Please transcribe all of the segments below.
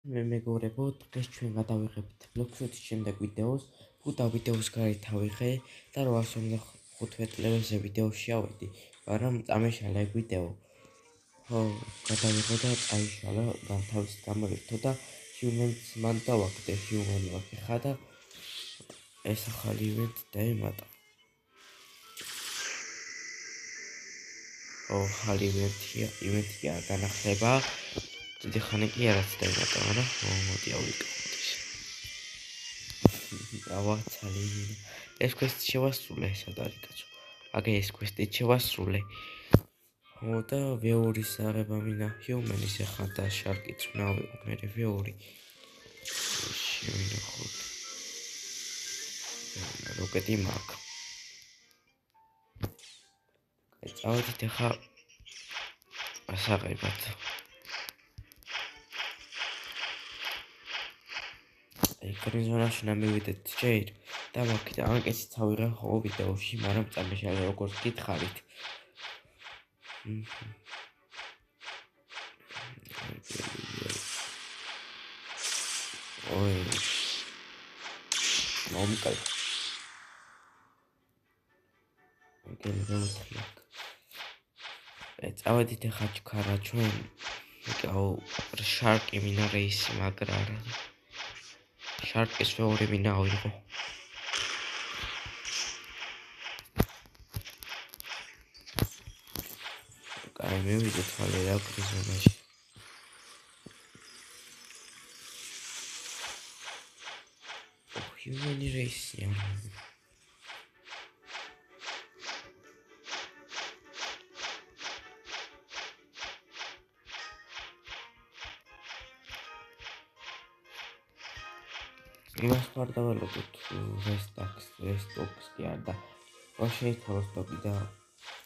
მეგობრებო, დღეს ჩვენ გადავიღებთ ბლოკშოტის შემდეგ ვიდეოს, ფუტა ვიდეოს გარეთ ავიღე და 855 ლეველზე ვიდეოში ავედი, მაგრამ წამეშალა ეგ ვიდეო. ხო, გადავიღე და წაიშალა, განთავისით გამოირთო და ჰიუმენს მან დავაგდე, ჰიუმენი ვაკიხა და ეს ახალი ივენტ დაემატა. ახალი ივენტია განახლება. დიდი ხანი კი არაც დაემატა, მაგრამ მოდი ავიკავოთ ეს. ავაცალი. ეს კვესტი შევასრულე, სად არის კაცო? აგე ეს კვესტი შევასრულე. და ვეურის აღება მინა ჰიუმენის ახლა და შარკიც ვნავიღო, მე ვეური. შევინახოთ. როკეტი მაქვს. წავედით ახლა ასაღებად. ეგრე ზონაში ნამივიდეთ ჯერ და მაქედა ანკეცით ავიღე ხო ვიდეოში, მაგრამ წამეშალა როგორც გითხარით. ой მომკალ წავედით ახლა ჩქარა ჩვენ იკაო შარკი მინა რეისი მაგრა არა შარკის ვეური მინა ავიღო კაი მივიდეთ ხალე რა კრიზონაში ჰიუმენი რეისი არა იმას ვარ დავალოდოთ რესტოქს კი არ და რა შეიძლება რესტოქი და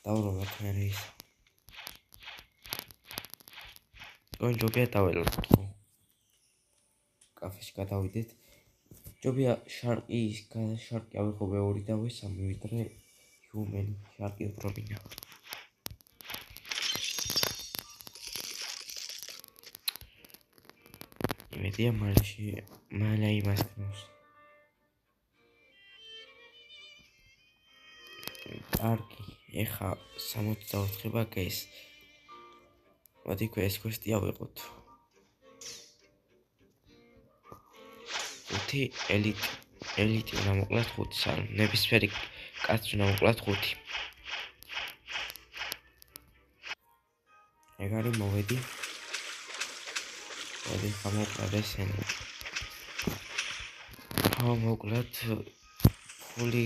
დავრობოთ მე ის ჯობია დავალოდოთ ხო კაფეში გადავიდეთ ჯობია შარკი ავიღო ვეური და ვესამი ვიდრე ჰიუმენი შარკი უფრო მინდა იმედია მალე იმას გნოს კარგი ეხა 64 ბაგეს მოდი ეს კვესტი ავიღოთ 5 ელიტი უნდა მოკლათ 5 სალ ნებისმიერი კაცი უნდა მოკლათ 5 ეგ არის მოვედი მოდი გამოკლათ ესენი მოკლათ ფული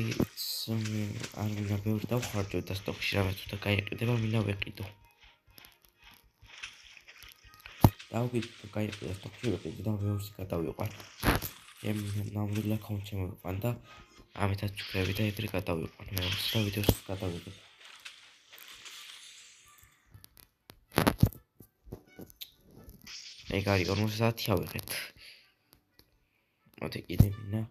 არ მინდა ბევრი დავხარჯო და სტოკში რაღაც უნდა გაიყიდება მინდა ვეყიდო დავგიდო გაიყიდა სტოკში ვეყიდო და ბევრს გადავიყვან եմ ნამდვილად კონჩე მოვიყვან და ამითაც ჩქრები და ეგრე გადავიყვან მე და ვიდეოს გადავიდე ეგ არის 50 ავიღეთ მოდი კიდე მინდა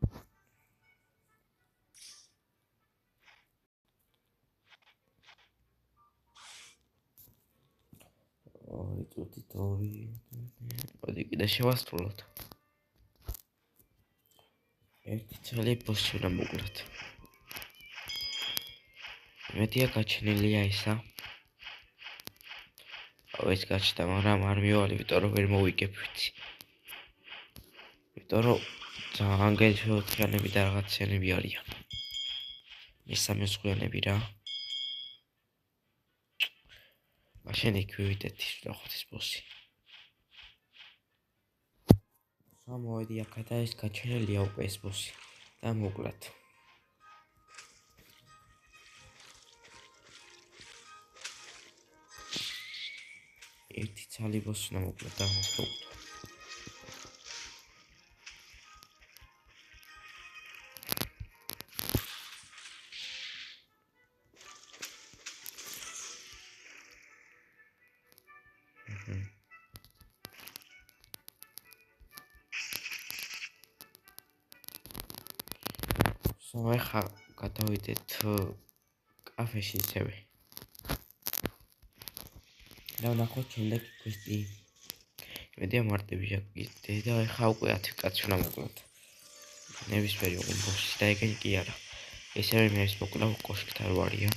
მოდი კიდე შევასრულოთ ერთი ცალი ბოსი უნდა მოკლათ იმედია გაჩენილია ისა ეს გაჩნდა მაგრამ არ მივალ ვიტყვი რომ ვერ მოვიგებ ვიცი ვიტყვი რომ ძალიან გეშოთიანები და რაღაციანები არიან მესამე ზღვიანები რა მაშინ იქ ვივიდეთ ის ნახოთ ეს ბოსი სამოვედი აქ და ეს გაჩენილია უკვე ეს ბოსი და მოკლათ ერთი ცალი ბოსი უნდა მოკლათ და მას მოვკლოთ ეხა გადავიდეთ კაფეში ისევე და ვნახოთ შემდეგი კვესტი მედია მარტივი ჟაკეტი და ეხა უკვე 10 კაცი უნდა მოკლათ. ნებისმიერი უმბოხში და ეგენ კი არა. ესევე მეც მოკლავ კოშკთან ვარიან.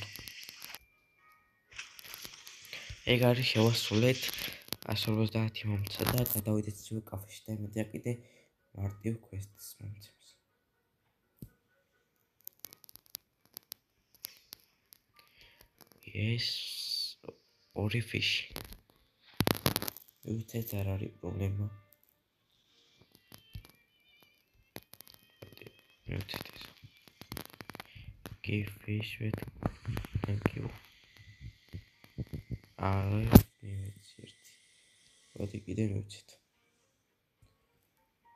ეგ არის შევასრულეთ 150 მომცა და გადავიდეთ ძველ კაფეში და მედია კიდე მარტივ კვესტს მომცემს. ეს ორი ფიში. ვიცით არ არის პრობლემა. ვიცით ეს. Give fish with thank you. მივიცით. მოდი კიდე მივიცით.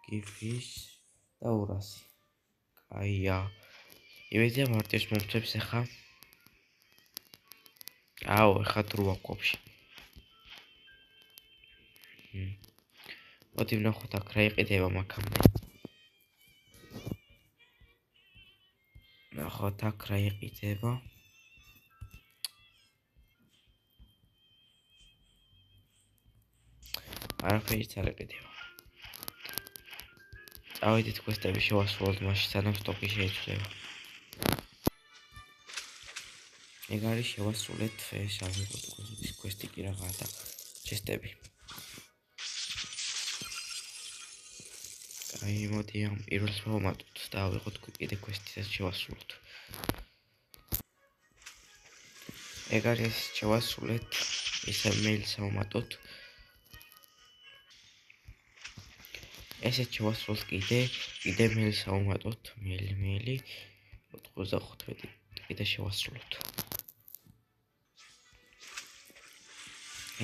Give fish და 200. კაია. იმედია მარტივს მომცემს ახლა. აუ, ახლა დროა ყოფში. მოდი ვნახოთ აქ რა იყიდება მაგამდე. ნახოთ აქ რა იყიდება. არაფერიც არ იყიდება. წავედით კვესტები შევასრულოთ მაშინ სანამ სტოკი შეიცვლება. ეგ არის შევასრულეთ ეს ავიღოთ კვესტი კი რაღაცა და ჩესტები. აი მოდი ამ პირველს მოვამატოთ და ავიღოთ კიდე კვესტისაც შევასრულოთ. ეგ არის შევასრულეთ ისე მეილს ავამატოთ. ესეც შევასრულოთ კიდე მეილს ავამატოთ. მეილი 95 კიდე შევასრულოთ.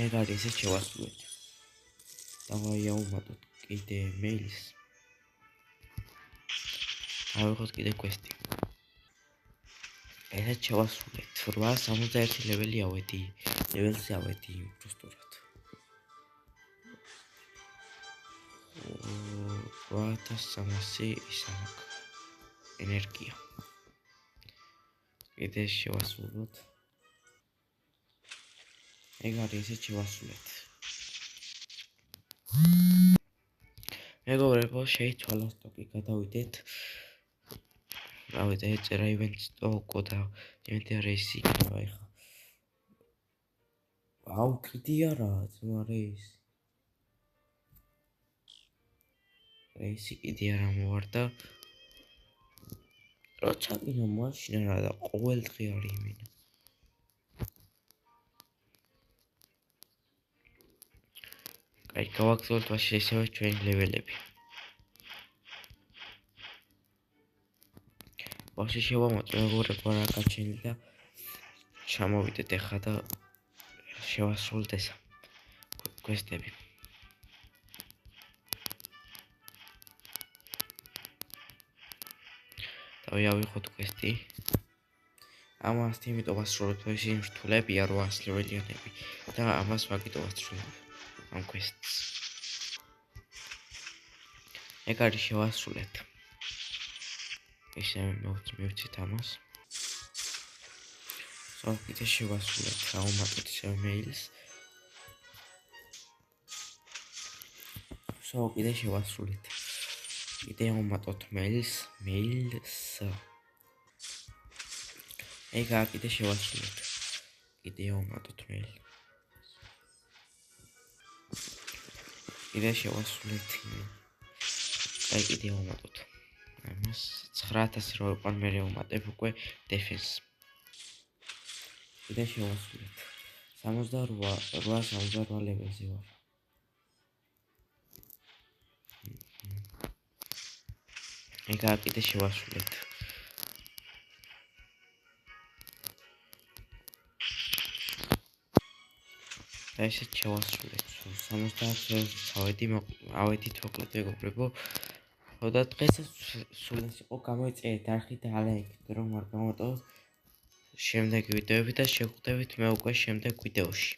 ეგ არის ესეც შევასრულეთ. დავაი ავამატოთ კიდე მეილს. ავიღოთ კიდე კვესტი. ესეც შევასრულეთ. 861 ლეველი ავედი. ლეველზე ავედი უბრალოდ. 8300 ის აქვს ენერგია. კიდე შევასრულოთ. ეგ არის ესეც შევასრულეთ. მეგობრებო, შეიცვალა სტოკი, გადავიდეთ. რავით, ეწერა ივენტ სტოკო და ივენტი რეისი იქნება ეხლა. აუ, კიდე არა, ძმა რეისი. რეისი კიდე არა მოვარდა. როცა კიდე მაშინ რა და ყოველ დღე არის იმინა. კაი, გავაგზავნოთ მაშინ ესევე ჩვენი ლეველები. ვაში შევამოწმე მეგობრებო რა გაჩენილი და ჩამოვიდეთ ახლა და შევასრულოთ ესა კვესტები. დავიავიღოთ კვესტი. ამას იმიტომ ვასრულებ, რომ ისინი რთულებია 800 ლეველიანები და ამას მაგიტო ვასრულებ ამ კვესტს. ეგ არის შევასრულეთ. ისე მივცით ამას. კიდე შევასრულეთ, ავამატოთ ისევ მეილს. კიდე შევასრულეთ. კიდე ავამატოთ მეილს. ეგ კიდე შევასრულეთ. კიდე ავამატოთ მეილს. კიდე შევასრულეთ. აი კიდე ავამატოთ. ამას 9000 რო ვიყავ მე ვუმატებ უკვე დეფენს. კიდე შევასრულეთ. 68 ლეველზე ვარ. ეგ კიდე შევასრულეთ. და ესეც შევასრულეთ. 70 ავედით მოკლედ მეგობრებო. და დღესაც სულ ეს იყო, გამოიწერეთ არხი და ალაიქით რომ არ გამოტოვოთ შემდეგი ვიდეოები და შევხვდებით მე უკვე შემდეგ ვიდეოში.